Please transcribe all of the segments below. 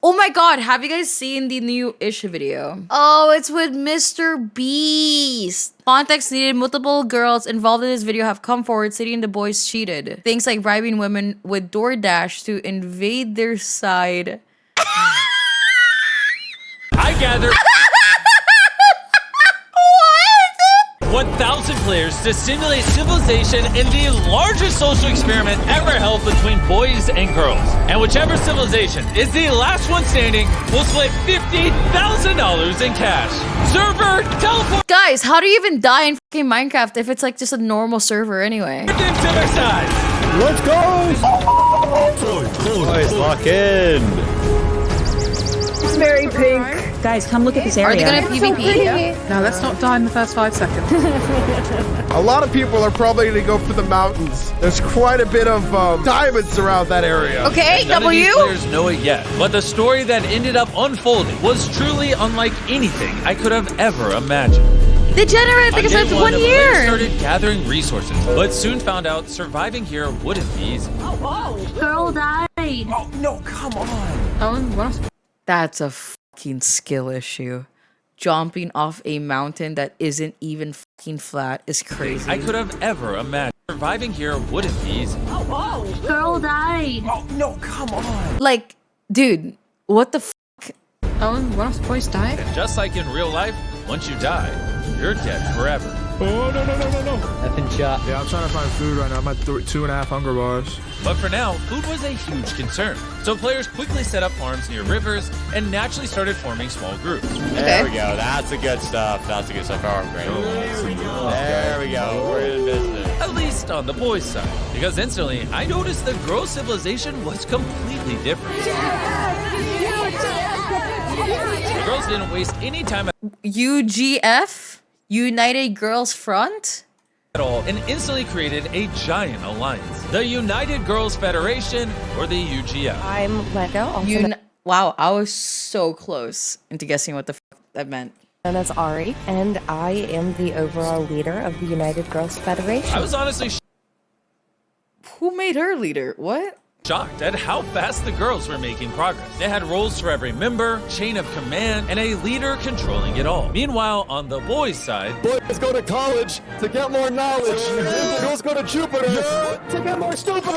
Oh my god, have you guys seen the new Ish video? Oh, it's with Mr. Beast. Context needed. Multiple girls involved in this video have come forward stating the boys cheated. Things like bribing women with DoorDash to invade their side. I gather 1,000 players to simulate civilization in the largest social experiment ever held between boys and girls. And whichever civilization is the last one standing will split $50,000 in cash. Server teleport. Guys, how do you even die in fucking Minecraft if it's like just a normal server anyway? Into their side. Let's go! Boys, lock in. It's very pink. Guys, come look at this Are area. they gonna PvP? No, let's not die in the first 5 seconds. A lot of people are probably going to go for the mountains. There's quite a bit of diamonds around that area. Okay, None of these W. players know it yet, but the story that ended up unfolding was truly unlike anything I could have ever imagined. Degenerate because On it's day 1 the players year. started gathering resources, but soon found out surviving here wouldn't be easy. Girl died. Oh no, come on! Oh, what? That's a fucking skill issue. Jumping off a mountain that isn't even fucking flat is crazy. I could have ever imagined surviving here wouldn't be easy. Girl died. Oh no, come on! Like, dude, what the fuck? Oh, what? Boys died? And just like in real life, once you die, you're dead forever. Oh, no. I've been shot. Yeah, I'm trying to find food right now. I'm at 2.5 hunger bars. But for now, food was a huge concern. So players quickly set up farms near rivers and naturally started forming small groups. There we go. That's the good stuff. That's the good stuff. Oh, great. There we go. We're in business. At least on the boys' side. Because instantly, I noticed the girls' civilization was completely different. The girls didn't waste any time UGF? United Girls Front? at all and instantly created a giant alliance. The United Girls Federation, or the UGF. I'm Lego, Wow, I was so close into guessing what the fuck that meant. known as Ari, and I am the overall leader of the United Girls Federation. I was honestly Who made her leader? What? shocked at how fast the girls were making progress. They had roles for every member, chain of command, and a leader controlling it all. Meanwhile, on the boys' side, Boys go to college to get more knowledge. Girls go to Jupiter to get more stupid.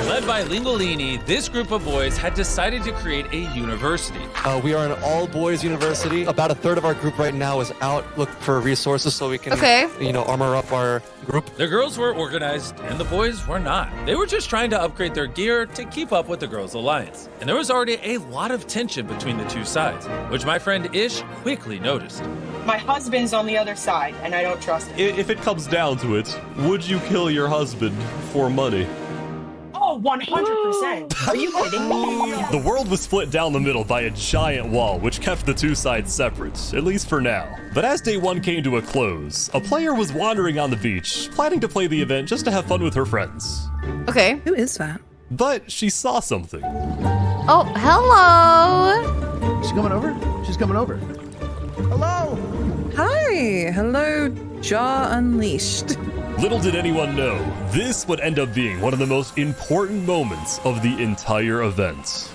led by Lingolini, this group of boys had decided to create a university. We are an all-boys university. About a third of our group right now is out looking for resources so we can, armor up our group. The girls were organized and the boys were not. They were just trying to upgrade their gear to keep up with the girls' alliance. And there was already a lot of tension between the two sides, which my friend Ish quickly noticed. My husband's on the other side, and I don't trust him. If it comes down to it, would you kill your husband for money? Oh, 100%. Are you kidding me? The world was split down the middle by a giant wall, which kept the two sides separate, at least for now. But as day one came to a close, a player was wandering on the beach, planning to play the event just to have fun with her friends. Okay. Who is that? But she saw something. Oh, hello. She's coming over? She's coming over. Hello! Hi! Hello, Jaw Unleashed. Little did anyone know, this would end up being one of the most important moments of the entire event.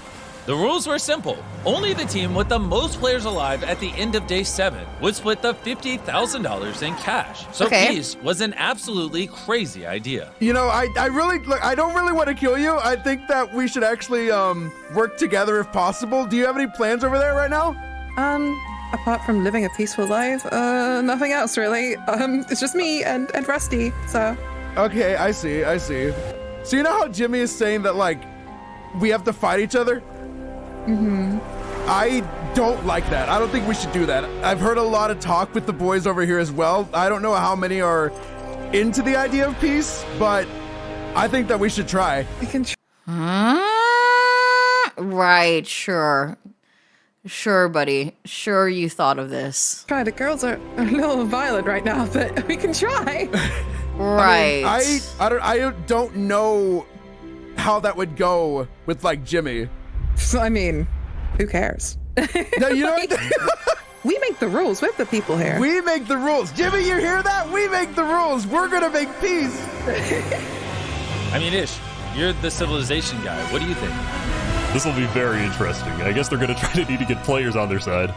The rules were simple. Only the team with the most players alive at the end of day 7 would split the $50,000 in cash. So peace was an absolutely crazy idea. You know, I don't really want to kill you. I think that we should actually work together if possible. Do you have any plans over there right now? Apart from living a peaceful life, nothing else really. It's just me and Rusty, so. Okay, I see. So you know how Jimmy is saying that, like, we have to fight each other? Mm-hmm. I don't like that. I don't think we should do that. I've heard a lot of talk with the boys over here as well. I don't know how many are into the idea of peace, but I think that we should try. We can Right, sure. Sure, buddy. Sure you thought of this. try. The girls are a little violent right now, but we can try. Right. I don't know how that would go with, like, Jimmy. I mean, who cares? No, you know we make the rules. We're the people here. We make the rules. Jimmy, you hear that? We make the rules. We're gonna make peace. I mean, Ish, you're the civilization guy. What do you think? This will be very interesting. I guess they're going to try to need to get players on their side.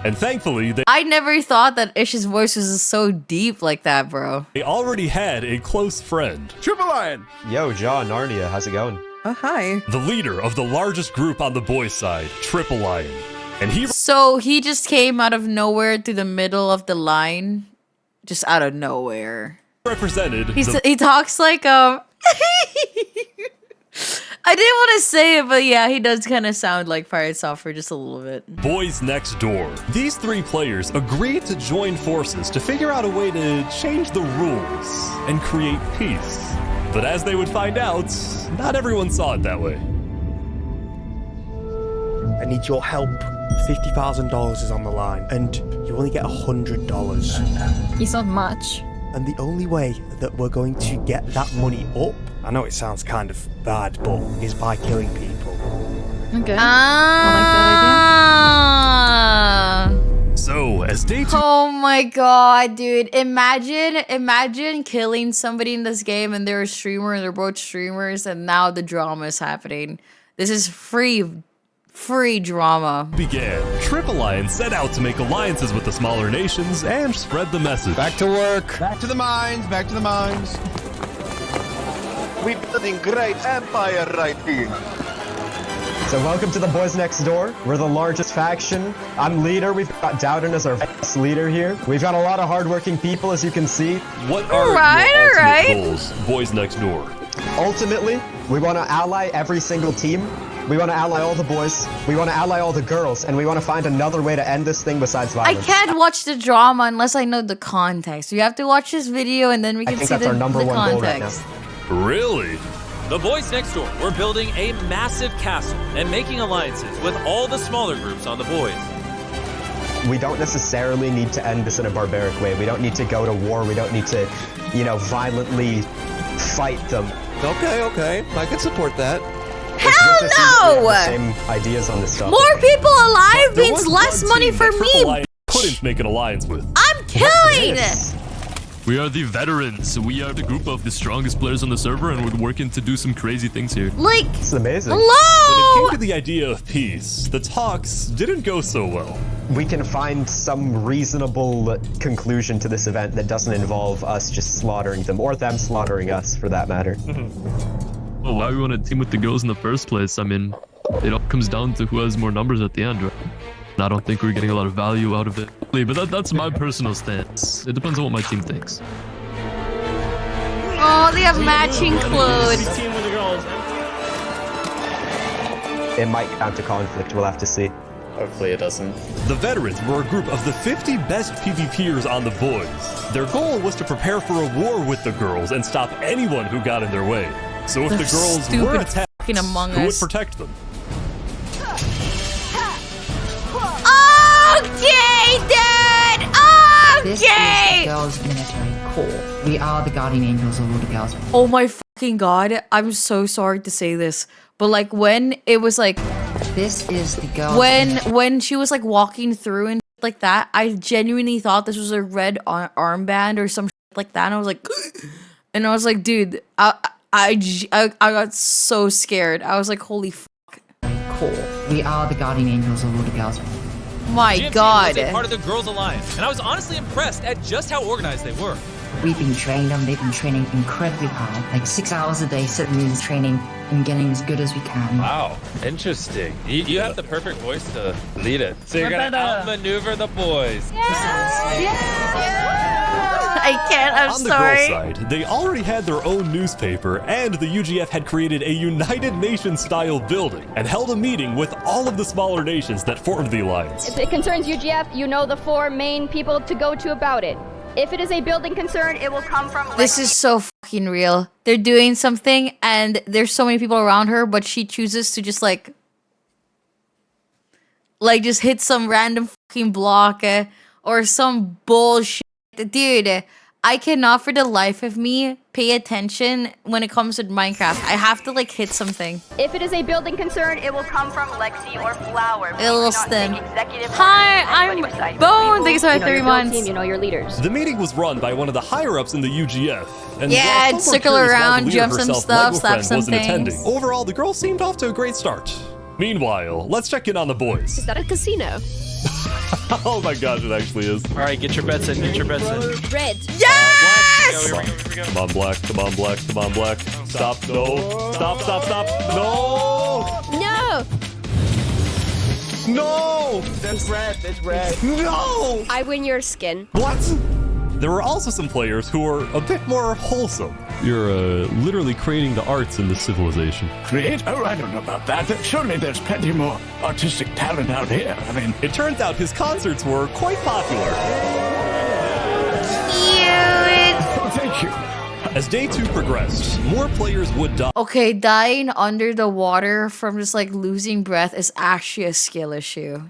And thankfully, I never thought that Ish's voice was so deep like that, bro. they already had a close friend. Triple Lion. Yo, John, Narnia, how's it going? Oh, hi. The leader of the largest group on the boys' side, Triple Lion. And he So he just came out of nowhere to the middle of the line. Just out of nowhere. represented He talks like I didn't want to say it, but yeah, he does kind of sound like Pirate Software just a little bit. Boys Next Door. These three players agreed to join forces to figure out a way to change the rules and create peace. But as they would find out, not everyone saw it that way. I need your help. $50,000 is on the line, and you only get $100. It's not much. And the only way that we're going to get that money up, I know it sounds kind of bad, but is by killing people. Okay. Ah. So, as day 2 Oh my god, dude. Imagine killing somebody in this game and they're a streamer and they're both streamers and now the drama is happening. This is free drama. began, Triple Lion set out to make alliances with the smaller nations and spread the message. Back to work. Back to the mines. Back to the mines. We're building great empire right here. So welcome to the Boys Next Door. We're the largest faction. I'm leader. We've got Dowden as our leader here. We've got a lot of hardworking people, as you can see. What are your ultimate goals, Boys Next Door? Ultimately, we want to ally every single team. We want to ally all the boys. We want to ally all the girls. And we want to find another way to end this thing besides I violence. can't watch the drama unless I know the context. We have to watch this video and then we can see the context. Really? The Boys Next Door, we're building a massive castle and making alliances with all the smaller groups on the boys. We don't necessarily need to end this in a barbaric way. We don't need to go to war. We don't need to, violently fight them. Okay. I can support that. Hell no! Same ideas on this stuff. More people alive means less money for me. Couldn't make an alliance with. I'm killing! We are the veterans. We are the group of the strongest players on the server, and we're working to do some crazy things here. Like, it's amazing. When it Hello! came to the idea of peace, the talks didn't go so well. We can find some reasonable conclusion to this event that doesn't involve us just slaughtering them, or them slaughtering us, for that matter. Well, why we want to team with the girls in the first place? I mean, it all comes down to who has more numbers at the end, right? And I don't think we're getting a lot of value out of it. But that's my personal stance. It depends on what my team thinks. Oh, they have matching clothes. It might count to conflict. We'll have to see. Hopefully it doesn't. The veterans were a group of the 50 best PvPers on the boys. Their goal was to prepare for a war with the girls and stop anyone who got in their way. So if the girls were attacked, who would protect them? Okay, Dad! This Okay! is the girls' military corps. We are the guardian angels of all the girls. Oh my fucking god, I'm so sorry to say this, but like when it was like... This is the girls' When she was like walking through and like that, I genuinely thought this was a red armband or some shit like that, and I was like... And I was like, dude, I got so scared. I was like, holy fuck. corps. We are the guardian angels of all the girls. My GMT god. was a part of the Girls Alliance, and I was honestly impressed at just how organized they were. We've been training them. They've been training incredibly hard. Like 6 hours a day, sitting in training and getting as good as we can. Wow, interesting. You have the perfect voice to lead it. So you're going to outmaneuver the boys. I can't, I'm On the sorry. girls' side, they already had their own newspaper, and the UGF had created a United Nations-style building and held a meeting with all of the smaller nations that formed the alliance. If it concerns UGF, you know the 4 main people to go to about it. If it is a building concern, it will come from... This is so fucking real. They're doing something, and there's so many people around her, but she chooses to just like just hit some random fucking block or some bullshit. Dude, I cannot for the life of me pay attention when it comes to Minecraft. I have to like hit something. If it is a building concern, it will come from Lexi or Flower. Ilston. Hi, I'm Bone. Thanks for 3 months. Team, you know your leaders. The meeting was run by one of the higher-ups in the UGF. And yeah, while I'd some circle were curious why the around, leader jump some herself, stuff, Lego slap Friend, some wasn't attending. things. Overall, the girls seemed off to a great start. Meanwhile, let's check in on the boys. Is that a casino? Oh my gosh, it actually is. All right, get your bets in. Get your bets in. Red. Yes! Here we go. Come on, black. Come on, black. Come on, black. Stop. No. Stop. Stop. Stop. No. No. No. That's red. That's red. No. I win your skin. What? There were also some players who were a bit more wholesome. You're literally creating the arts in this civilization. Create? Oh, I don't know about that. Surely there's plenty more artistic talent out here. I mean, it turns out his concerts were quite popular. Cute. Oh, thank you. As day 2 progressed, more players would die. Okay, dying under the water from just like losing breath is actually a skill issue.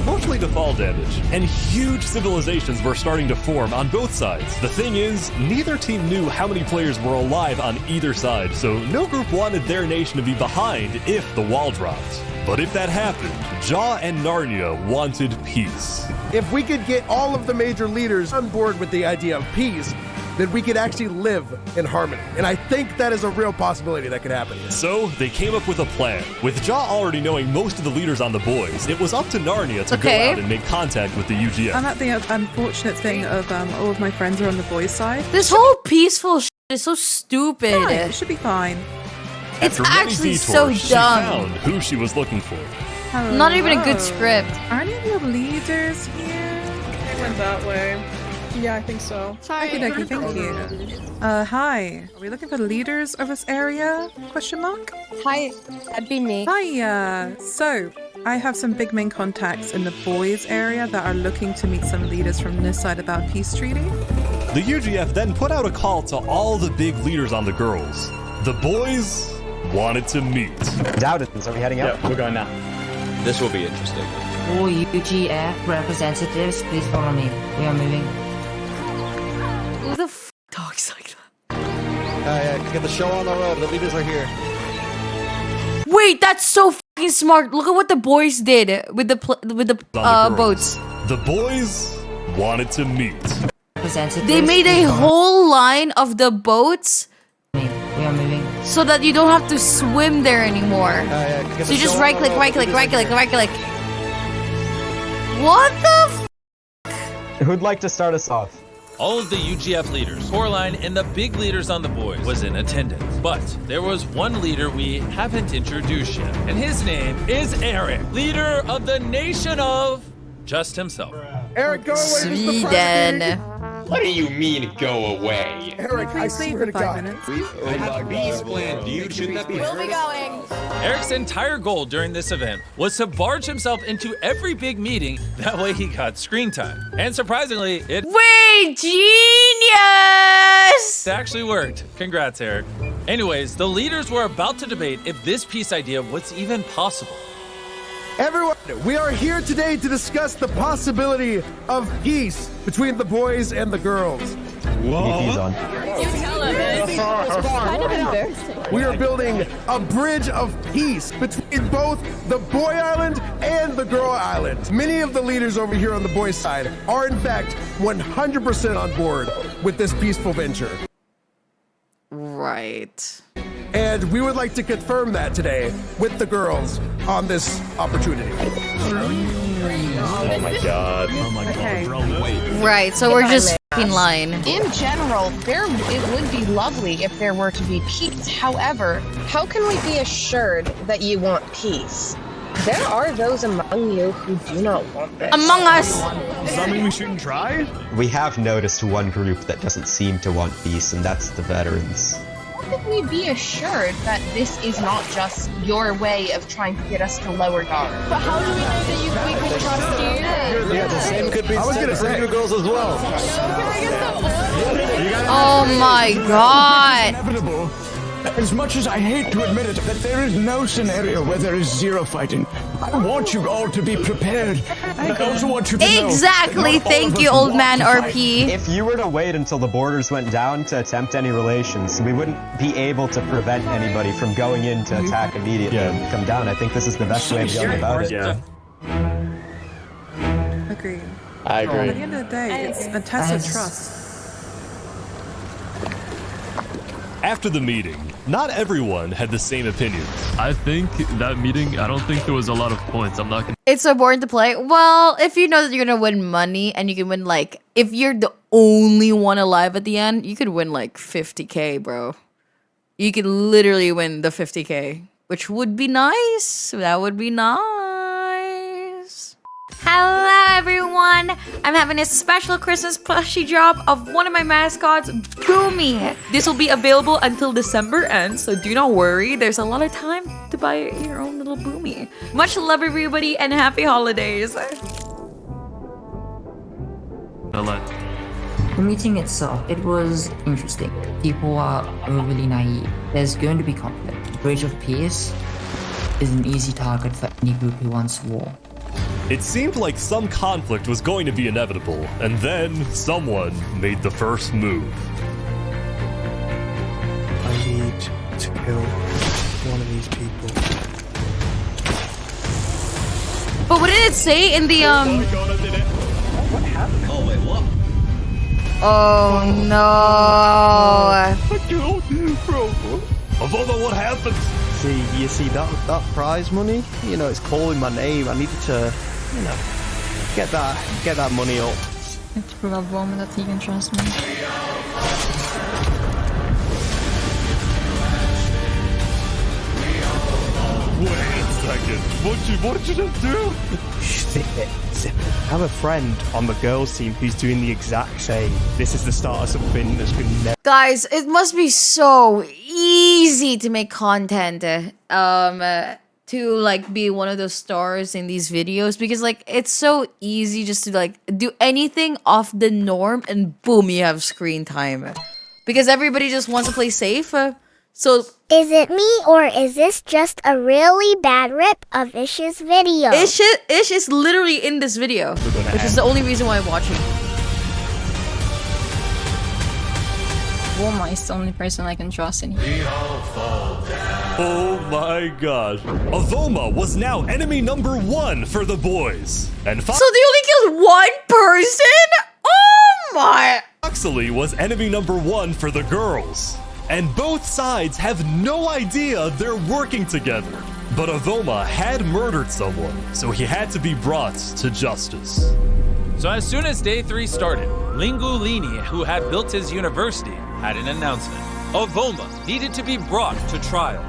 Mostly to fall damage, and huge civilizations were starting to form on both sides. The thing is, neither team knew how many players were alive on either side, so no group wanted their nation to be behind if the wall dropped. But if that happened, Jaw and Narnia wanted peace. If we could get all of the major leaders on board with the idea of peace, then we could actually live in harmony. And I think that is a real possibility that could happen here. So they came up with a plan. With Jaw already knowing most of the leaders on the boys, it was up to Narnia to go out and make contact with the UGF. I'm at the unfortunate thing of all of my friends are on the boys' side. This whole peaceful shit is so stupid. Fine, it should be fine. It's After many actually detours, so she dumb. found who she was looking for. Not even a good script. Are any of your leaders here? They went that way. Yeah, I think so. Sorry. Okay, thank you. Hi. Are we looking for leaders of this area? Question mark? Hi, that'd be me. Hi, so I have some big main contacts in the boys area that are looking to meet some leaders from this side about peace treaty. The UGF then put out a call to all the big leaders on the girls. The boys wanted to meet. Dowdens, are we heading out? Yeah, we're going now. This will be interesting. All UGF representatives, please follow me. We are moving. Who the f talks like that? Get the show on the road. The leaders are here. Wait, that's so fucking smart. Look at what the boys did with the boats. The boys wanted to meet. They made a whole line of the boats. We are moving. So that you don't have to swim there anymore. So you just right click. What the f? Who'd like to start us off? All of the UGF leaders, Coraline, and the big leaders on the boys was in attendance. But there was one leader we haven't introduced yet, and his name is Eric, leader of the nation of just himself. Eric, go away. Sweden. What do you mean, go away? Eric, I swear to God. Peace plan, dude. Shouldn't that be We'll be going. Eric's entire goal during this event was to barge himself into every big meeting. That way he got screen time. And surprisingly, it genius! actually worked. Congrats, Eric. Anyways, the leaders were about to debate if this peace idea was even possible. Everyone, we are here today to discuss the possibility of peace between the boys and the girls. Whoa. You tell him. It's kind of embarrassing. We are building a bridge of peace between both the boy island and the girl island. Many of the leaders over here on the boys' side are in fact 100% on board with this peaceful venture. Right. And we would like to confirm that today with the girls on this opportunity. Oh my god. Oh my god, bro. Wait. Right, so we're just in line. In general, it would be lovely if there were to be peace. However, how can we be assured that you want peace? There are those among you who do not want this. Among us! Something we shouldn't try? We have noticed one group that doesn't seem to want peace, and that's the veterans. How can we be assured that this is not just your way of trying to get us to lower guard? But how do we know that we can trust you? Yeah, the same could be said for you girls as well. Oh my god! Inevitable. As much as I hate to admit it, that there is no scenario where there is zero fighting. I want you all to be prepared. I also want you to know Exactly. Thank you, old man RP. If you were to wait until the borders went down to attempt any relations, we wouldn't be able to prevent anybody from going in to attack immediately and come down. I think this is the best way of going about it. Yeah. Agree. I agree. At the end of the day, it's a test of trust. After the meeting, not everyone had the same opinions. I think that meeting, I don't think there was a lot of points. I'm not gonna. It's so boring to play. Well, if you know that you're gonna win money and you can win like, if you're the only one alive at the end, you could win like 50k, bro. You could literally win the 50k, which would be nice. That would be nice. Hello, everyone. I'm having a special Christmas plushie drop of one of my mascots, Boomy. This will be available until December ends, so do not worry. There's a lot of time to buy your own little Boomy. Much love, everybody, and happy holidays. The meeting itself, it was interesting. People are overly naive. There's going to be conflict. Bridge of Peace is an easy target for any group who wants war. It seemed like some conflict was going to be inevitable, and then someone made the first move. I need to kill one of these people. But what did it say in the Oh my god, I did it. What happened? Oh wait, what? Oh no. Avoma, what happened? You see that prize money? You know, it's calling my name. I needed to, you know, get that money up. To prove a woman that he can trust me. Wait a second. What did you just do? Zip it. I have a friend on the girls' team who's doing the exact same. This is the start of something that's been never. Guys, it must be so easy to make content to like be one of those stars in these videos, because like it's so easy just to like do anything off the norm and boom, you have screen time, because everybody just wants to play safe. So is it me, or is this just a really bad rip of Ish's video? Ish is literally in this video, which is the only reason why I'm watching. Woma is the only person I can trust in here. Oh my gosh. Avoma was now enemy number 1 for the boys. And so they only killed one person? Oh my. Foxley was enemy number 1 for the girls. And both sides have no idea they're working together. But Avoma had murdered someone, so he had to be brought to justice. So as soon as day 3 started, Lingulini, who had built his university, had an announcement. Avoma needed to be brought to trial.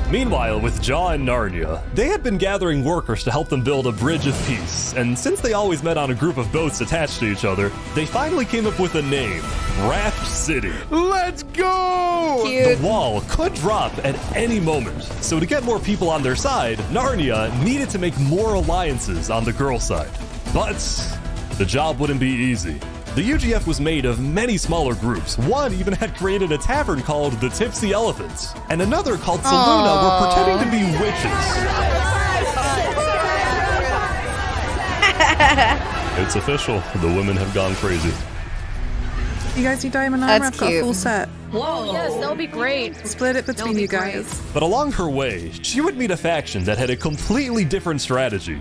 Meanwhile, with Jaw and Narnia, they had been gathering workers to help them build a bridge of peace, and since they always met on a group of boats attached to each other, they finally came up with a name, Raft City. Let's go! Cute. The wall could drop at any moment, so to get more people on their side, Narnia needed to make more alliances on the girl side. But the job wouldn't be easy. The UGF was made of many smaller groups. One even had created a tavern called the Tipsy Elephants, and another called Saluna were pretending to be witches. It's official. The women have gone crazy. You guys need diamond armor? That's I've got a cute. full set. Whoa, yes, that would be great. Split it between you guys. But along her way, she would meet a faction that had a completely different strategy.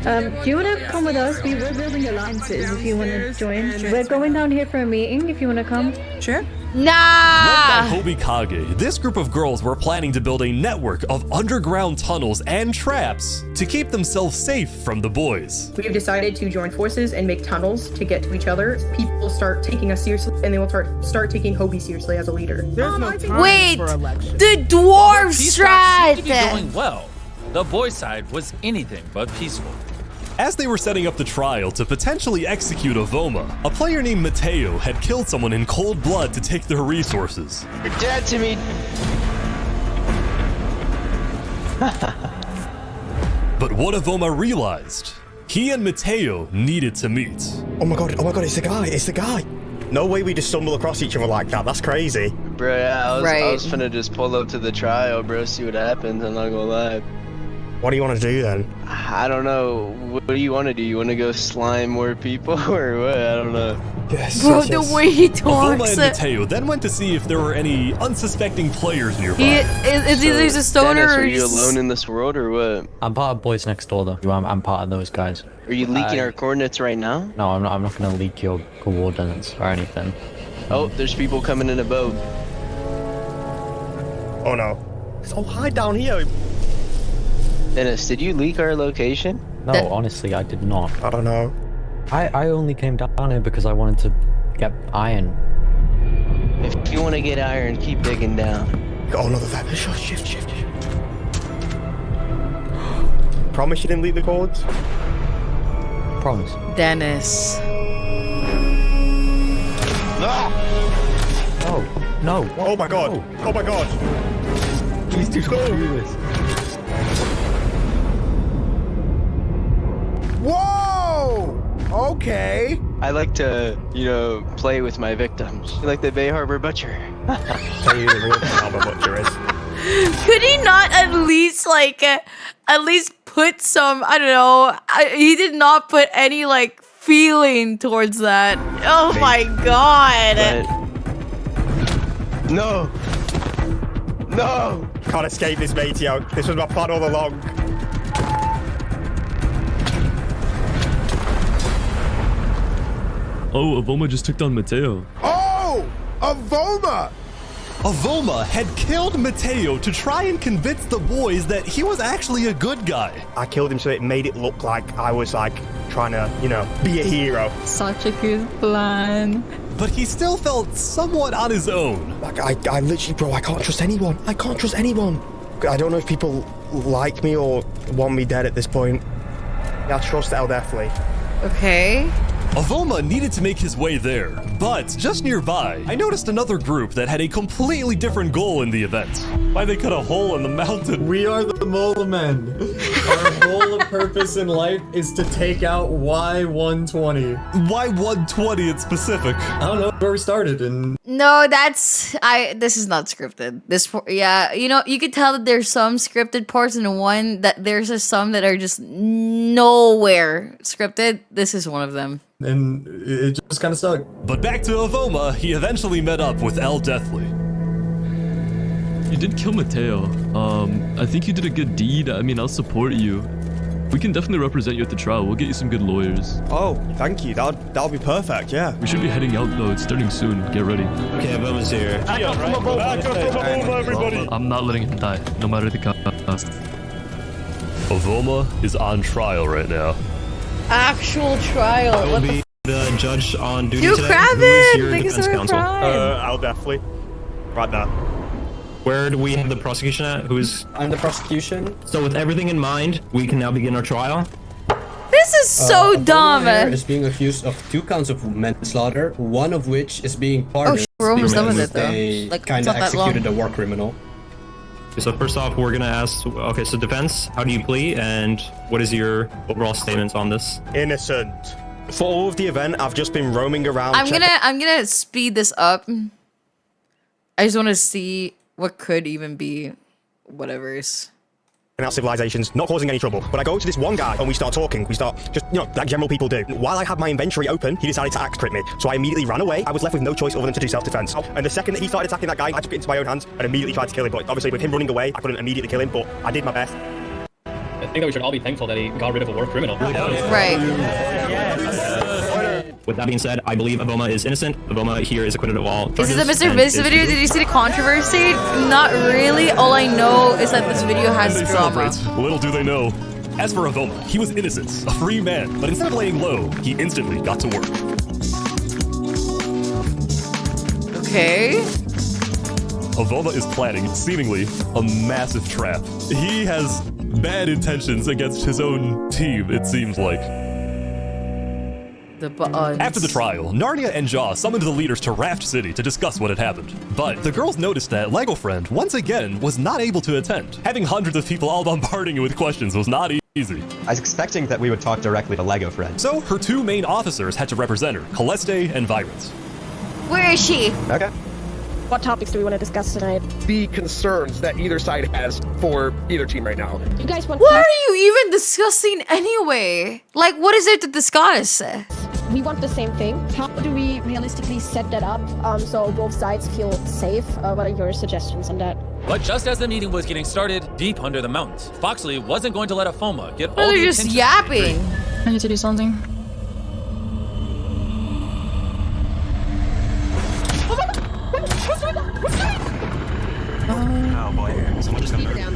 Do you want to come with us? We're building alliances if you want to join. We're going down here for a meeting if you want to come. Sure. Led Nah! by Hobi Kage, this group of girls were planning to build a network of underground tunnels and traps to keep themselves safe from the boys. We have decided to join forces and make tunnels to get to each other. People start taking us seriously, and they will start taking Hobi seriously as a leader. There's no time Wait, for election. the dwarf Peace talks seemed to be strat! going well. The boys' side was anything but peaceful. As they were setting up the trial to potentially execute Avoma, a player named Mateo had killed someone in cold blood to take their resources. You're dead to me. But what Avoma realized, he and Mateo needed to meet. Oh my god, it's the guy. No way we just stumble across each other like that. That's crazy. Bro, yeah, I was Right. finna just pull up to the trial, bro, see what happens. I'm not gonna lie. What do you want to do then? I don't know. What do you want to do? You want to go slime more people or what? I don't know. Yes. Bro, the way he Avoma talks. and Mateo then went to see if there were any unsuspecting players nearby. Is either he's a stoner Dennis, or are you he's... alone in this world or what? I'm part of Boys Next Door though. I'm part of those guys. Are you leaking our coordinates right now? No, I'm not gonna leak your coordinates or anything. Oh, there's people coming in a boat. Oh no. So hide down here. Dennis, did you leak our location? No, honestly, I did not. I don't know. I only came down here because I wanted to get iron. If you want to get iron, keep digging down. Oh, another vapor. Shift. Promise you didn't leak the codes? Promise. Dennis. No! Oh, no. Oh my god. No. Oh my god. Please do not do this. Whoa! Okay. I like to, play with my victims. Like the Bay Harbor Butcher. Tell you the real Harbor Butcher is. Could he not at least put some, I don't know, he did not put any feeling towards that. Oh my god. But... No! Can't escape this, Mateo. This was my plan all along. Oh, Avoma just took down Mateo. Oh! Avoma! Avoma had killed Mateo to try and convince the boys that he was actually a good guy. I killed him so it made it look like I was trying to, be a hero. Such a good plan. But he still felt somewhat on his own. I literally, bro, I can't trust anyone. I don't know if people like me or want me dead at this point. Yeah, I trust El definitely. Okay. Avoma needed to make his way there, but just nearby, I noticed another group that had a completely different goal in the event. Why they cut a hole in the mountain? We are the Mole Men. Our goal and purpose in life is to take out Y120. Why 120 in specific? I don't know where we started and... No, this is not scripted. You could tell that there's some scripted parts and one that there's just some that are just nowhere scripted. This is one of them. And it just kind of sucked. But back to Avoma, he eventually met up with El Deathly. You did kill Mateo. I think you did a good deed. I mean, I'll support you. We can definitely represent you at the trial. We'll get you some good lawyers. Oh, thank you. That'll be perfect, yeah. We should be heading out though. It's starting soon. Get ready. Okay, Avoma's here. Back up from Avoma, everybody! I'm not letting him die, no matter the cost. Avoma is on trial right now. Actual trial. I will be the judge on duty You today. Craven! Who is your Thank you defense so much, counsel? Brian. I'll definitely. Right there. Where do we have the prosecution at? Who's... I'm the prosecution. So with everything in mind, we can now begin our trial. This is so dumb. is being accused of 2 counts of manslaughter, one of which is being pardoned. We're almost done with it though. They kind of executed a war criminal. So first off, we're gonna ask, okay, so defense, how do you plea, and what is your overall statement on this? Innocent. For all of the event, I've just been roaming around. I'm gonna speed this up. I just want to see what could even be whatever's. Our civilizations, not causing any trouble. But I go to this one guy and we start talking. We start just, like general people do. While I had my inventory open, he decided to axe crit me. So I immediately ran away. I was left with no choice other than to do self-defense. And the second that he started attacking that guy, I took it into my own hands and immediately tried to kill him. But obviously with him running away, I couldn't immediately kill him, but I did my best. I think that we should all be thankful that he got rid of a war criminal. Right. With that being said, I believe Avoma is innocent. Avoma here is acquitted of all charges. Is this a Mr. and Beast is- video? Did you see the controversy? Not really. All I know is that this video has They drama. celebrate. Little do they know. As for Avoma, he was innocent, a free man, but instead of laying low, he instantly got to work. Okay. Avoma is planning, seemingly, a massive trap. He has bad intentions against his own team, it seems like. The buttons. After the trial, Narnia and Jaw summoned the leaders to Raft City to discuss what had happened. But the girls noticed that Lego Friend, once again, was not able to attend. Having hundreds of people all bombarding you with questions was not easy. I was expecting that we would talk directly to Lego Friend. So her 2 main officers had to represent her, Celeste and Virus. Where is she? Okay. What topics do we want to discuss tonight? The concerns that either side has for either team right now. You guys want What are you even discussing anyway? Like, what is there to discuss? We want the same thing. How do we realistically set that up so both sides feel safe? What are your suggestions on that? But just as the meeting was getting started, deep under the mountains, Foxley wasn't going to let Afoma get all They're the just attention. yapping. I need to do something. Oh boy. Someone just got murdered.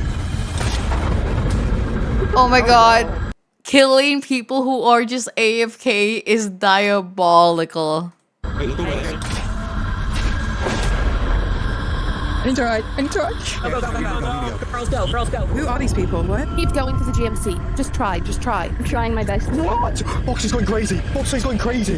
Oh my god. Killing people who are just AFK is diabolical. Wait, look away. Interact. Girls go, girls go. Who are these people? What? Keep going for the GMC. Just try. I'm trying my best. What? Foxy's going crazy. Foxy's going crazy.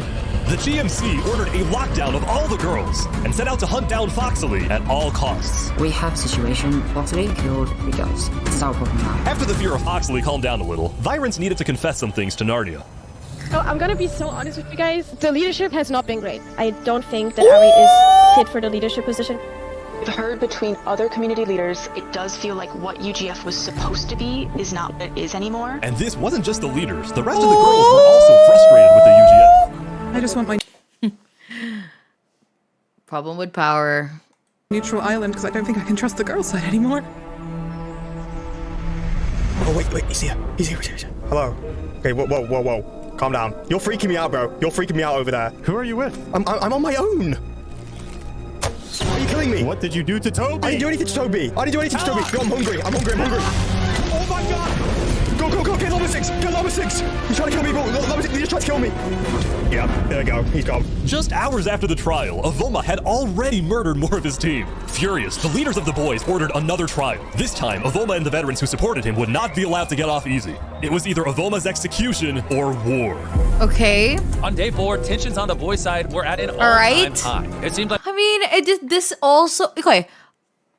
The GMC ordered a lockdown of all the girls and set out to hunt down Foxley at all costs. We have situation. Foxley killed 3 girls. This is our problem now. After the fear of Foxley calmed down a little, Virens needed to confess some things to Narnia. So I'm gonna be so honest with you guys. The leadership has not been great. I don't think that Ari is fit for the leadership position. I've heard between other community leaders, it does feel like what UGF was supposed to be is not what it is anymore. And this wasn't just the leaders. The rest of the girls were also frustrated with the UGF. I just want my Problem with power. neutral island because I don't think I can trust the girl side anymore. Oh wait, he's here. He's here. Hello. Okay, whoa. Calm down. You're freaking me out, bro. You're freaking me out over there. Who are you with? I'm on my own. Are you killing me? What did you do to Toby? I didn't do anything to Toby. I didn't do anything to Toby. Yo, I'm hungry. I'm hungry. Oh my god. Go. Get level 6. Get level 6. He's trying to kill me, bro. Level 6. He just tried to kill me. Yeah, there we go. He's gone. Just hours after the trial, Avoma had already murdered more of his team. Furious, the leaders of the boys ordered another trial. This time, Avoma and the veterans who supported him would not be allowed to get off easy. It was either Avoma's execution or war. Okay. On day 4, tensions on the boys' side were at an all-time high. It seemed like I mean, this also okay.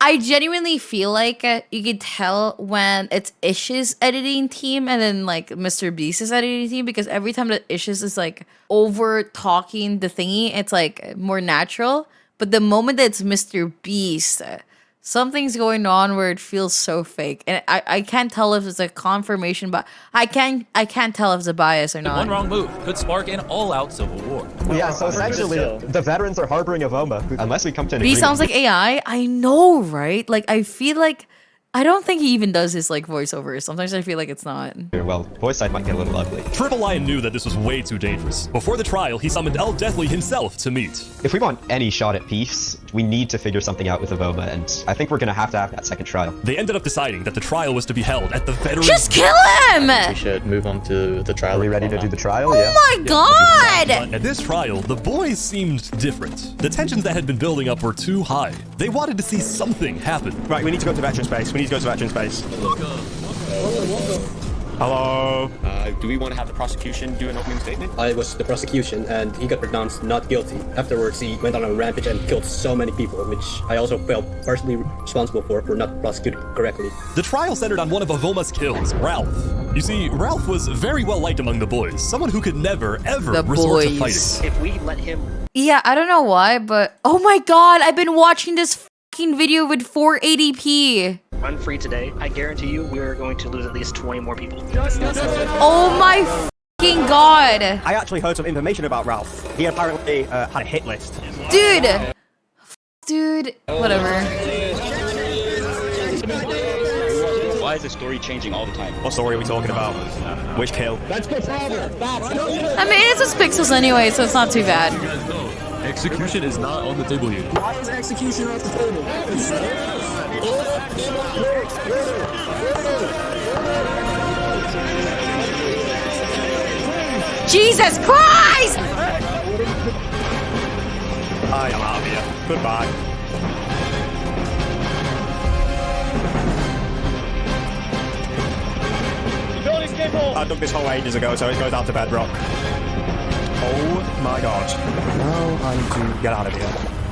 I genuinely feel like you could tell when it's Ish's editing team and then like Mr. Beast's editing team because every time that Ish's is like over talking the thingy, it's like more natural. But the moment that it's Mr. Beast, something's going on where it feels so fake, and I can't tell if it's a confirmation, but I can't tell if it's a bias or not. one wrong move could spark an all-out civil war. Yeah, so essentially, the veterans are harboring Avoma unless we come to an B agreement. sounds like AI. I know, right? Like, I feel like I don't think he even does his like voiceovers. Sometimes I feel like it's not. Well, voice side might get a little ugly. Triple Lion knew that this was way too dangerous. Before the trial, he summoned El Deathly himself to meet. If we want any shot at peace, we need to figure something out with Avoma, and I think we're gonna have that second trial. They ended up deciding that the trial was to be held at the veterans. Just kill him! We should move on to the trial. Are we ready to do the trial? Oh my god! At this trial, the boys seemed different. The tensions that had been building up were too high. They wanted to see something happen. Right, we need to go to veteran space. Hello. Do we want to have the prosecution do an opening statement? I was the prosecution, and he got pronounced not guilty. Afterwards, he went on a rampage and killed so many people, which I also felt partially responsible for not prosecuting correctly. The trial centered on one of Avoma's kills, Ralph. You see, Ralph was very well liked among the boys, someone who could never, ever resort to fighting. If we let him... Yeah, I don't know why, but oh my god, I've been watching this fucking video with 480p. run free today, I guarantee you we're going to lose at least 20 more people. Oh my fucking god. I actually heard some information about Ralph. He apparently had a hit list. Dude, whatever. Why is the story changing all the time? What story are we talking about? Which kill? That's the problem. I mean, it's just pixels anyway, so it's not too bad. Execution is not on the table yet. Why is execution off the table? Jesus Christ! I am out of here. Goodbye. I dug this hole ages ago, so it goes down to bedrock. Oh my god. Now I need to get out of here.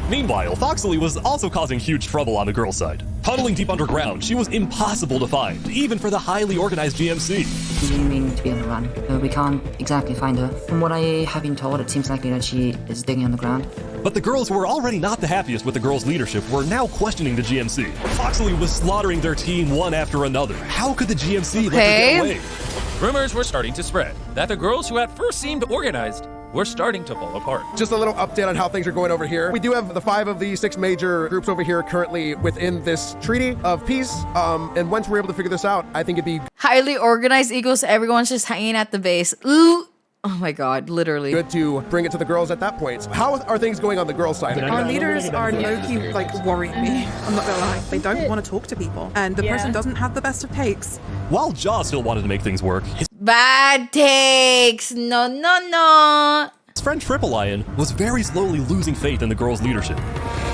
Meanwhile, Foxley was also causing huge trouble on the girls' side. Tunneling deep underground, she was impossible to find, even for the highly organized GMC. Seeming to be on the run. We can't exactly find her. From what I have been told, it seems likely that she is digging on the ground. But the girls who were already not the happiest with the girls' leadership were now questioning the GMC. Foxley was slaughtering their team one after another. How could the GMC let them get away? Rumors were starting to spread that the girls who at first seemed organized were starting to fall apart. Just a little update on how things are going over here. We do have the 5 of the 6 major groups over here currently within this treaty of peace. And once we're able to figure this out, I think it'd be highly organized equals everyone's just hanging at the base. Ooh. Oh my god, literally. Good to bring it to the girls at that point. How are things going on the girls' side? Our leaders are low-key, like, worrying me. I'm not gonna lie. They don't want to talk to people. And the person doesn't have the best of takes. While Jaw still wanted to make things work, his bad takes. No, no, no. His friend Triple Lion was very slowly losing faith in the girls' leadership.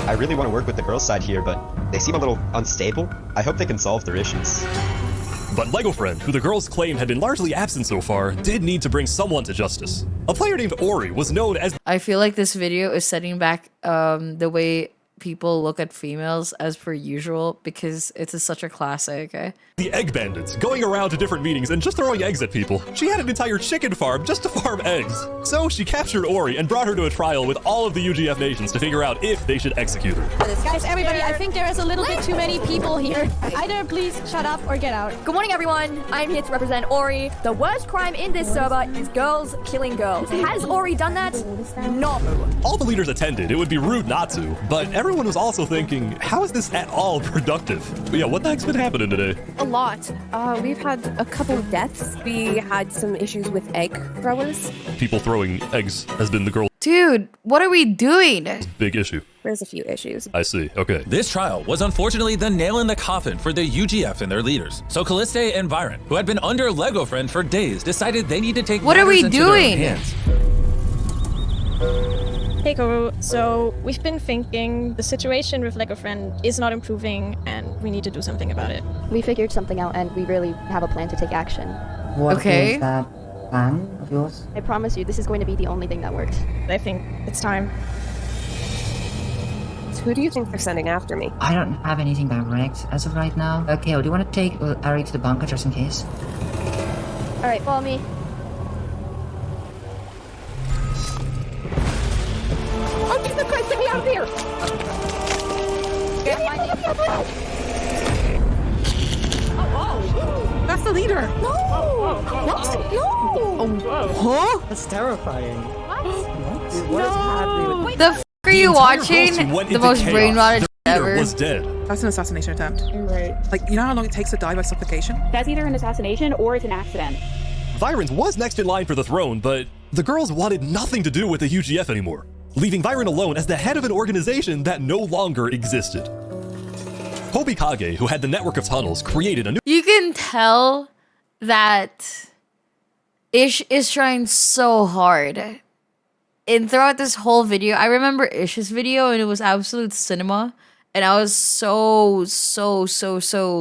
I really want to work with the girls' side here, but they seem a little unstable. I hope they can solve their issues. But Lego Friend, who the girls claim had been largely absent so far, did need to bring someone to justice. A player named Ori was known as— I feel like this video is setting back the way people look at females as per usual, because it's such a classic. the Egg Bandits, going around to different meetings and just throwing eggs at people. She had an entire chicken farm just to farm eggs. So she captured Ori and brought her to a trial with all of the UGF nations to figure out if they should execute her. Guys, everybody, I think there is a little bit too many people here. Either please shut up or get out. Good morning, everyone. I'm here to represent Ori. The worst crime in this server is girls killing girls. Has Ori done that? No. All the leaders attended. It would be rude not to, but everyone was also thinking, how is this at all productive? But yeah, what the heck's been happening today? A lot. We've had a couple of deaths. We had some issues with egg throwers. People throwing eggs has been the girl. Dude, what are we doing? Big issue. There's a few issues. I see. Okay. This trial was unfortunately the nail in the coffin for the UGF and their leaders. So Calliste and Byron, who had been under Lego Friend for days, decided they need to take What are we matters into their own doing? hands. Hey Guru, so we've been thinking the situation with Lego Friend is not improving and we need to do something about it. We figured something out and we really have a plan to take action. What is that plan of yours? I promise you, this is going to be the only thing that works. I think it's time. So who do you think they're sending after me? I don't have anything direct as of right now. Okay, well, do you want to take Ari to the bunker just in case? Alright, follow me. Oh, Jesus Christ, get me out of here! Get me out of here! Oh, that's the leader! No! What? No! Huh? That's terrifying. What is happening with The f are you watching? went The into most chaos. brain rotted Their leader ever. was dead. That's an assassination attempt. Right. Like, you know how long it takes to die by suffocation? That's either an assassination or it's an accident. Virens was next in line for the throne, but the girls wanted nothing to do with the UGF anymore, leaving Viren alone as the head of an organization that no longer existed. Hobikage, who had the network of tunnels, created a new— You can tell that Ish is trying so hard. And throughout this whole video, I remember Ish's video and it was absolute cinema. And I was so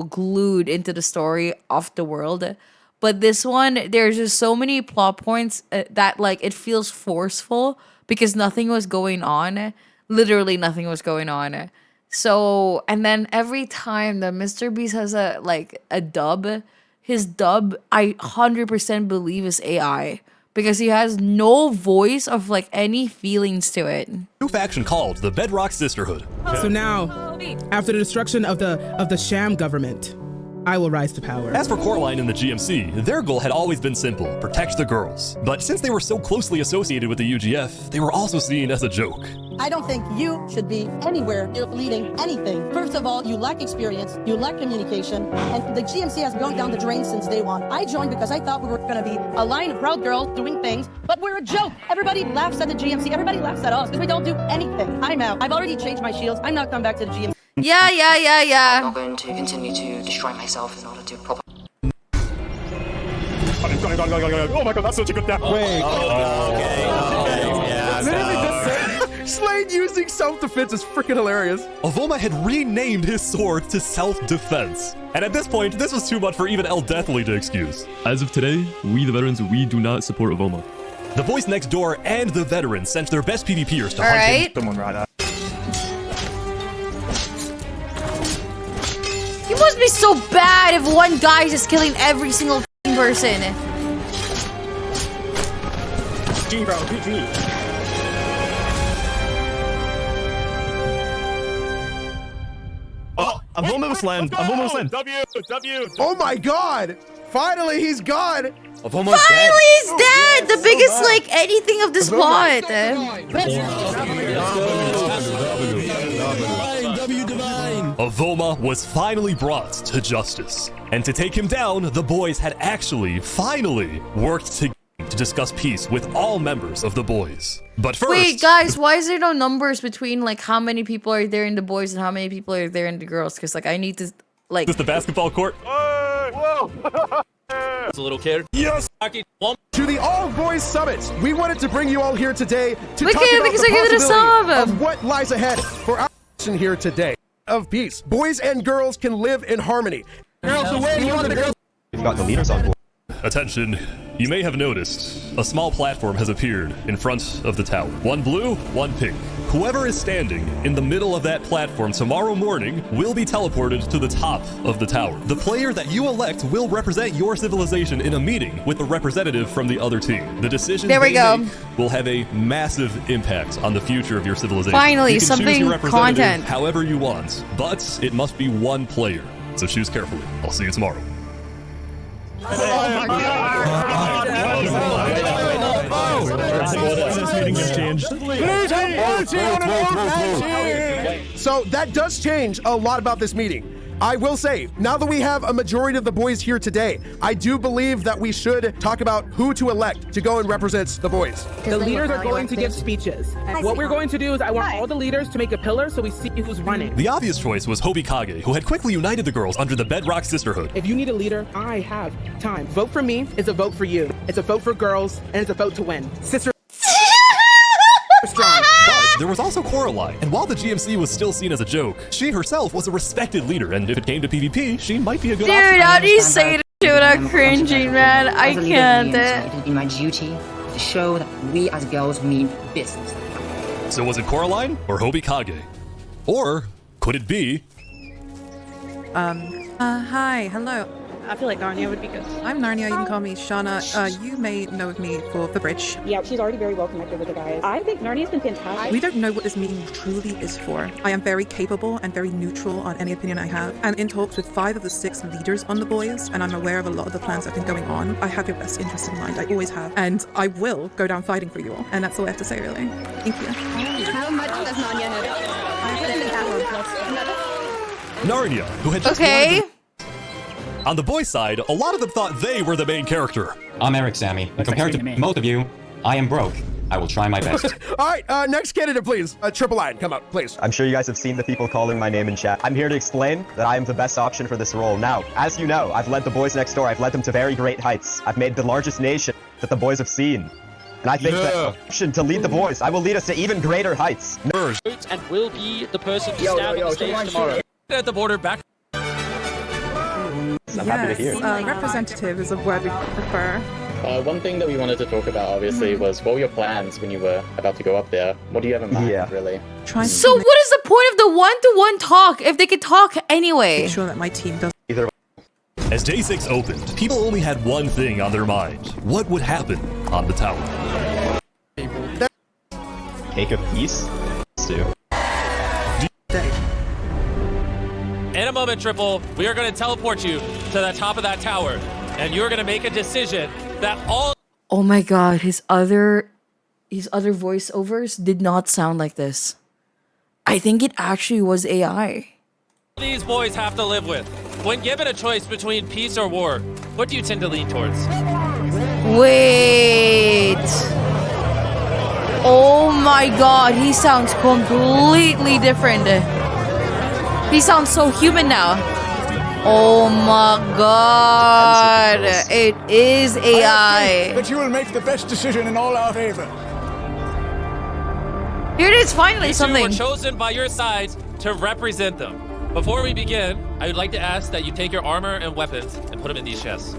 glued into the story of the world. But this one, there's just so many plot points that like it feels forceful because nothing was going on. Literally nothing was going on. So, and then every time that Mr. Beast has a dub, his dub, I 100% believe is AI. Because he has no voice of like any feelings to it. new faction called the Bedrock Sisterhood. So now, after the destruction of the sham government, I will rise to power. As for Coraline and the GMC, their goal had always been simple: protect the girls. But since they were so closely associated with the UGF, they were also seen as a joke. I don't think you should be anywhere near leading anything. First of all, you lack experience, you lack communication, and the GMC has gone down the drain since day one. I joined because I thought we were going to be a line of proud girls doing things, but we're a joke. Everybody laughs at the GMC, everybody laughs at us because we don't do anything. I'm out. I've already changed my shields. I'm not coming back to the GMC. Yeah. I'm not going to continue to destroy myself in order to prop up. Oh my god, that's such a good death. Wait. Literally just said Slade using self-defense is freaking hilarious. Avoma had renamed his sword to Self-Defense. And at this point, this was too much for even El Deathly to excuse. As of today, we the veterans, we do not support Avoma. The boys next door and the veterans sent their best PvPers to All hunt right. him. Someone right so bad if one guy is just killing every single f***ing person. G bro, GG. Oh, I've almost landed. I've almost landed. W. Oh my god! Finally, he's gone! Finally, he's dead! The biggest, like, anything of this plot. Avoma was finally brought to justice. And to take him down, the boys had actually, finally, worked together to discuss peace with all members of the boys. But first... Wait, guys, why is there no numbers between, like, how many people are there in the boys and how many people are there in the girls? Because, like, I need to, like... Is this the basketball court? Whoa! It's a little kid. Yes! To the All Boys Summit, we wanted to bring you all here today to Look talk at it, about because the I gave it a possibility sub. of what lies ahead for our nation here today. Of peace. Boys and girls can live in harmony. Girls away, you want the girls. We've got the leaders on board. Attention, you may have noticed a small platform has appeared in front of the tower. One blue, one pink. Whoever is standing in the middle of that platform tomorrow morning will be teleported to the top of the tower. The player that you elect will represent your civilization in a meeting with the representative from the other team. The decisions There we they go. make will have a massive impact on the future of your civilization. Finally, you can something choose your representative content. however you want, but it must be one player. So choose carefully. I'll see you tomorrow. So that does change a lot about this meeting. I will say, now that we have a majority of the boys here today, I do believe that we should talk about who to elect to go and represent the boys. The leaders are going to give speeches. What we're going to do is I want all the leaders to make a pillar so we see who's running. The obvious choice was Hobikage, who had quickly united the girls under the Bedrock Sisterhood. If you need a leader, I have time. Vote for me is a vote for you. It's a vote for girls, and it's a vote to win. Sister strong. But there was also Coraline, and while the GMC was still seen as a joke, she herself was a respected leader, and if it came to PvP, she might be a good option. Dude, how do you say that shit without cringing, man? I can't. It would be my duty to show that we as girls mean business. So was it Coraline or Hobikage? Or could it be... Hi, hello. I feel like Narnia would be good. I'm Narnia, you can call me Shauna. You may know of me for The Bridge. Yeah, she's already very well connected with the guys. I think Narnia's been fantastic. We don't know what this meeting truly is for. I am very capable and very neutral on any opinion I have, and in talks with 5 of the 6 leaders on the boys, and I'm aware of a lot of the plans that have been going on. I have your best interest in mind, I always have, and I will go down fighting for you all, and that's all I have to say, really. Thank you. How much does Narnia know? Narnia, who had just Okay. On the boys' side, a lot of them thought they were the main character. I'm Eric Sammy, and compared to most of you, I am broke. I will try my best. All right, next candidate, please. Triple Line, come up, please. I'm sure you guys have seen the people calling my name in chat. I'm here to explain that I am the best option for this role. Now, as you know, I've led the boys next door. I've led them to very great heights. I've made the largest nation that the boys have seen. And I think that option to lead the boys, I will lead us to even greater heights. And will be the person to stand on the stage tomorrow. At the border, back. I'm happy to hear. Representative is a word we prefer. One thing that we wanted to talk about, obviously, was what were your plans when you were about to go up there? What do you have in mind, really? So what is the point of the one-to-one talk if they could talk anyway? Make sure that my team does. As Day 6 opened, people only had one thing on their mind. What would happen on the tower? Cake of peace? Stew. In a moment, Triple, we are going to teleport you to the top of that tower, and you're going to make a decision that all... Oh my god, his other voiceovers did not sound like this. I think it actually was AI. these boys have to live with. When given a choice between peace or war, what do you tend to lean towards? Wait. Oh my god, he sounds completely different. He sounds so human now. Oh my god, it is AI. That you will make the best decision in all our favor. Here it is, finally You something. two were chosen by your sides to represent them. Before we begin, I would like to ask that you take your armor and weapons and put them in these chests.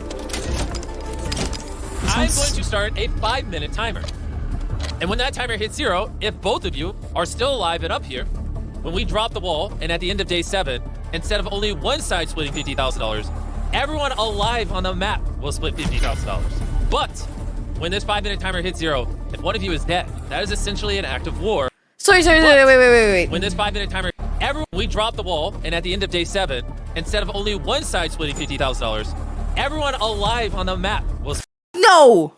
I'm going to start a 5-minute timer. And when that timer hits 0, if both of you are still alive and up here, when we drop the wall and at the end of day 7, instead of only one side splitting $50,000, everyone alive on the map will split $50,000. But when this 5-minute timer hits 0, if one of you is dead, that is essentially an act of war. Sorry, wait. When this 5-minute timer, we drop the wall, and at the end of day 7, instead of only one side splitting $50,000, everyone alive on the map will. No!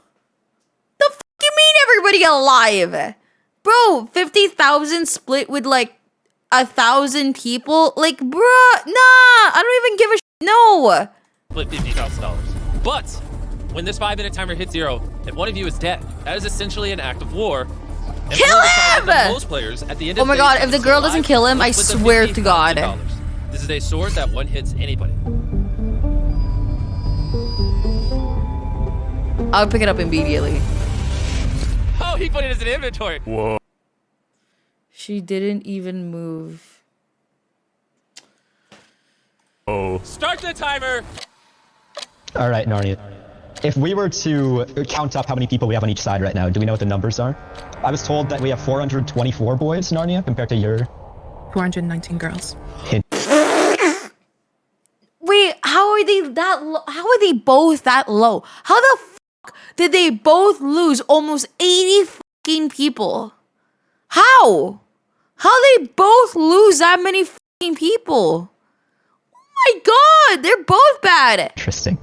The fuck you mean everybody alive? Bro, 50,000 split with like 1,000 people? Like, bruh, nah, I don't even give a no! Split $50,000. But when this 5-minute timer hits 0, if one of you is dead, that is essentially an act of war. Kill him! Most players at the end Oh of my day god, 7 if the girl doesn't kill him, I swear to god. This is a sword that one hits anybody. I'll pick it up immediately. Oh, he put it as an inventory. Whoa. She didn't even move. Oh. Start the timer. All right, Narnia. If we were to count up how many people we have on each side right now, do we know what the numbers are? I was told that we have 424 boys, Narnia, compared to your... 419 girls. Wait, how are they that low? How are they both that low? How the fuck did they both lose almost 80 fucking people? How? How they both lose that many fucking people? Oh my god, they're both bad. Interesting.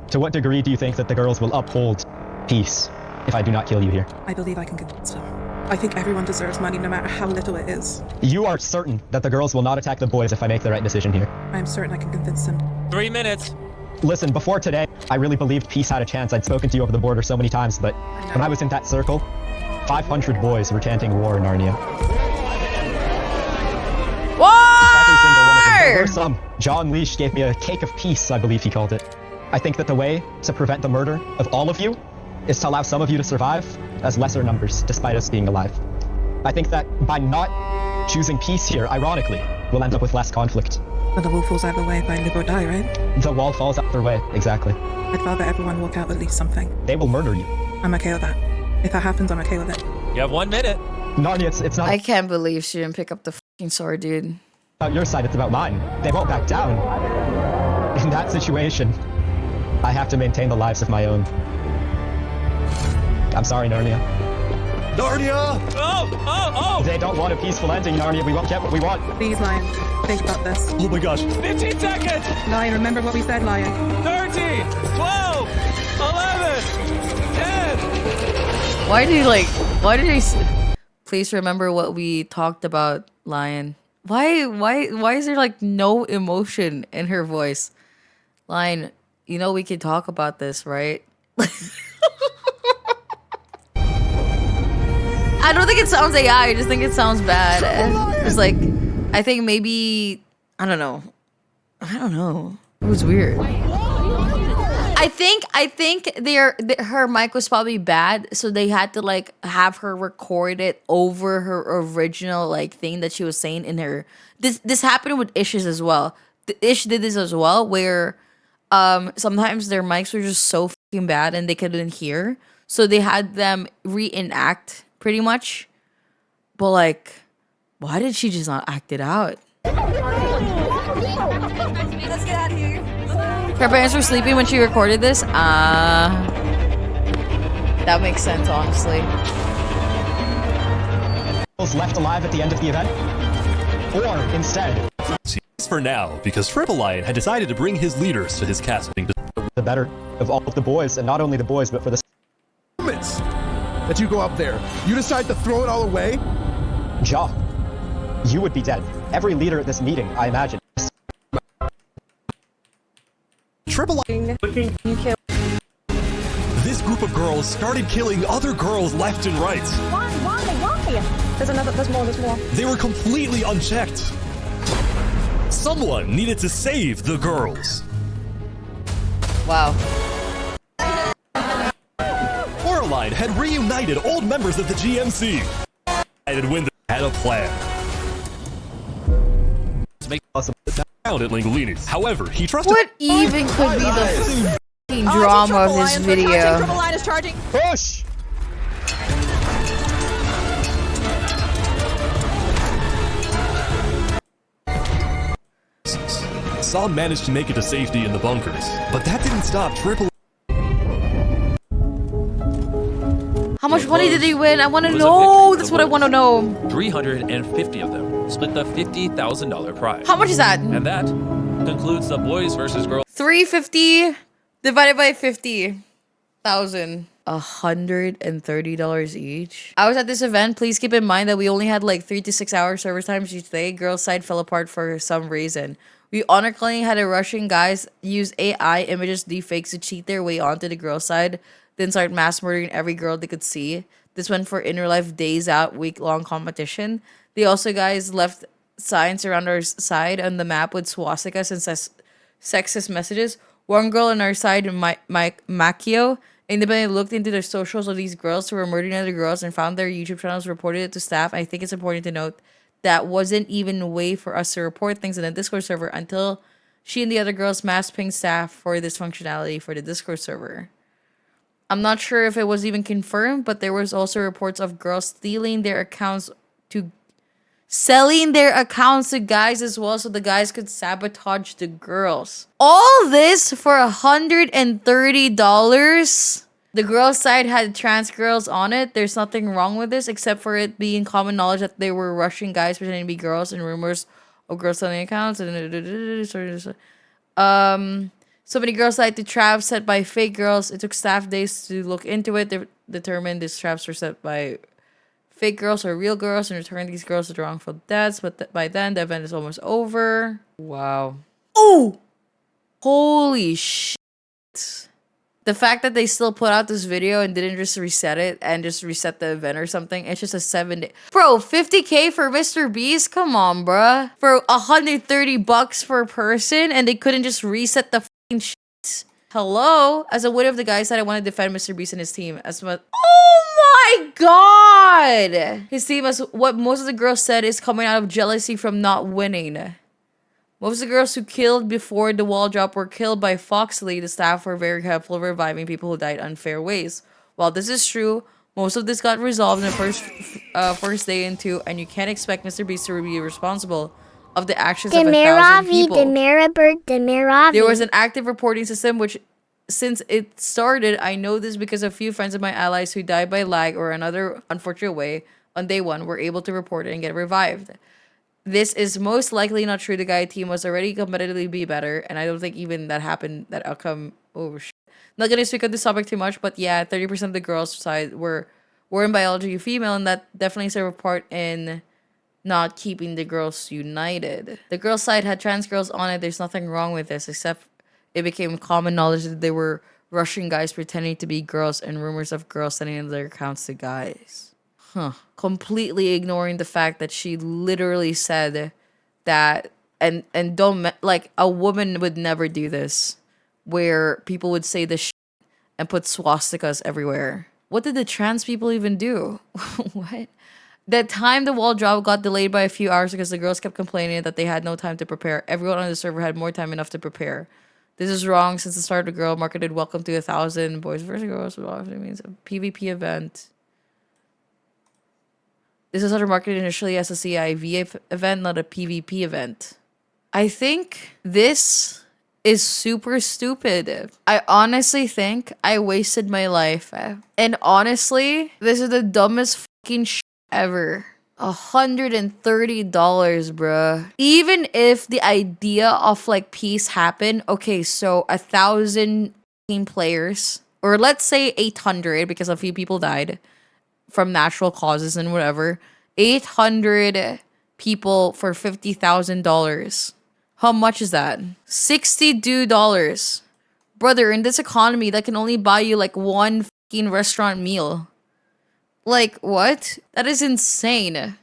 To what degree do you think that the girls will uphold peace if I do not kill you here? I believe I can convince them. I think everyone deserves money no matter how little it is. You are certain that the girls will not attack the boys if I make the right decision here? I am certain I can convince them. 3 minutes. Listen, before today, I really believed peace had a chance. I'd spoken to you over the border so many times, but when I was in that circle, 500 boys were chanting war, Narnia. War! Every single one of them. There were some. John Leash gave me a cake of peace, I believe he called it. I think that the way to prevent the murder of all of you is to allow some of you to survive as lesser numbers, despite us being alive. I think that by not choosing peace here, ironically, we'll end up with less conflict. But the wall falls either way by live or die, right? The wall falls either way, exactly. I'd rather everyone walk out with at least something. They will murder you. I'm okay with that. If that happens, I'm okay with it. You have 1 minute. Narnia, it's not... I can't believe she didn't pick up the fucking sword, dude. About your side, it's about mine. They won't back down. In that situation, I have to maintain the lives of my own. I'm sorry, Narnia. Narnia! Oh! They don't want a peaceful ending, Narnia. We won't get what we want. Please, Lion, think about this. Oh my gosh. 15 seconds! Lion, remember what we said, Lion. 13, 12, 11, 10. Why did he please remember what we talked about, Lion? Why is there like no emotion in her voice? Lion, you know we can talk about this, right? I don't think it sounds AI, I just think it sounds bad. It's like, I think maybe, I don't know. It was weird. I think her mic was probably bad, so they had to like have her record it over her original like thing that she was saying in her. This happened with Ish's as well. Ish did this as well, where sometimes their mics were just so fucking bad and they couldn't hear, so they had them reenact pretty much. But like, why did she just not act it out? Let's get out of here. Her parents were sleeping when she recorded this? That makes sense, honestly. Left alive at the end of the event? Or instead... For now, because Triple Lion had decided to bring his leaders to his castle. The better of all of the boys, and not only the boys, but for the... Moments that you go up there, you decide to throw it all away? Ja, you would be dead. Every leader at this meeting, I imagine. Triple Lion. This group of girls started killing other girls left and right. Why? There's more. They were completely unchecked. Someone needed to save the girls. Wow. Coraline had reunited old members of the GMC. And when they had a plan. To make possible out at Langolini's. However, he trusted. What even could be the fucking drama of this video? Triple Line is charging. Push! some managed to make it to safety in the bunkers. But that didn't stop Triple. How much money did they win? I want to know. That's what I want to know. 350 of them split the $50,000 prize. How much is that? And that concludes the boys versus girls. 350 divided by 50,000. $130 each. I was at this event. Please keep in mind that we only had like 3 to 6 hour server times each day. Girls' side fell apart for some reason. We honor killing had a Russian guys use AI images deepfakes to cheat their way onto the girls' side, then start mass murdering every girl they could see. This went for inner life days out, week-long competition. They also guys left signs around our side on the map with swastikas and sexist messages. One girl on our side, Makio, independently looked into the socials of these girls who were murdering other girls and found their YouTube channels, reported it to staff. I think it's important to note that wasn't even a way for us to report things in the Discord server until she and the other girls mass pinged staff for this functionality for the Discord server. I'm not sure if it was even confirmed, but there was also reports of girls stealing their accounts to selling their accounts to guys as well, so the guys could sabotage the girls. All this for $130. The girls' side had trans girls on it. There's nothing wrong with this, except for it being common knowledge that they were Russian guys pretending to be girls and rumors of girls selling accounts. So many girls like the traps set by fake girls. It took staff days to look into it to determine these traps were set by fake girls or real girls and return these girls to wrongful deaths. But by then, the event is almost over. Wow. Oh! Holy shit. The fact that they still put out this video and didn't just reset it and just reset the event or something. It's just a 7-day. Bro, 50K for Mr. Beast? Come on, bruh. For $130 per person and they couldn't just reset the fucking shit. Hello? As a widow of the guy said, I want to defend Mr. Beast and his team. As much. Oh my god! His team, as what most of the girls said, is coming out of jealousy from not winning. Most of the girls who killed before the wall drop were killed by Foxley. The staff were very helpful reviving people who died unfair ways. While this is true, most of this got resolved in the first day and two, and you can't expect Mr. Beast to be responsible of the actions of 1,000 people. There was an active reporting system, which since it started, I know this because a few friends of my allies who died by lag or another unfortunate way on day one were able to report it and get revived. This is most likely not true. The guy team was already competitively be better, and I don't think even that happened. That outcome. Oh shit. Not gonna speak on this topic too much, but yeah, 30% of the girls' side were in biology female, and that definitely is a part in not keeping the girls united. The girls' side had trans girls on it. There's nothing wrong with this, except it became common knowledge that they were Russian guys pretending to be girls and rumors of girls sending in their accounts to guys. Completely ignoring the fact that she literally said that, and don't, like, a woman would never do this, where people would say this shit and put swastikas everywhere. What did the trans people even do? What? That time the wall drop got delayed by a few hours because the girls kept complaining that they had no time to prepare. Everyone on the server had more time enough to prepare. This is wrong since the start of the girl marketed welcome to 1,000 boys versus girls. It means a PvP event. This is started marketed initially as a CIV event, not a PvP event. I think this is super stupid. I honestly think I wasted my life. And honestly, this is the dumbest fucking shit ever. $130, bruh. Even if the idea of like peace happened, okay, so 1,000 players, or let's say 800 because a few people died from natural causes and whatever. 800 people for $50,000. How much is that? $62. Brother, in this economy, that can only buy you like one fucking restaurant meal. Like, what? That is insane.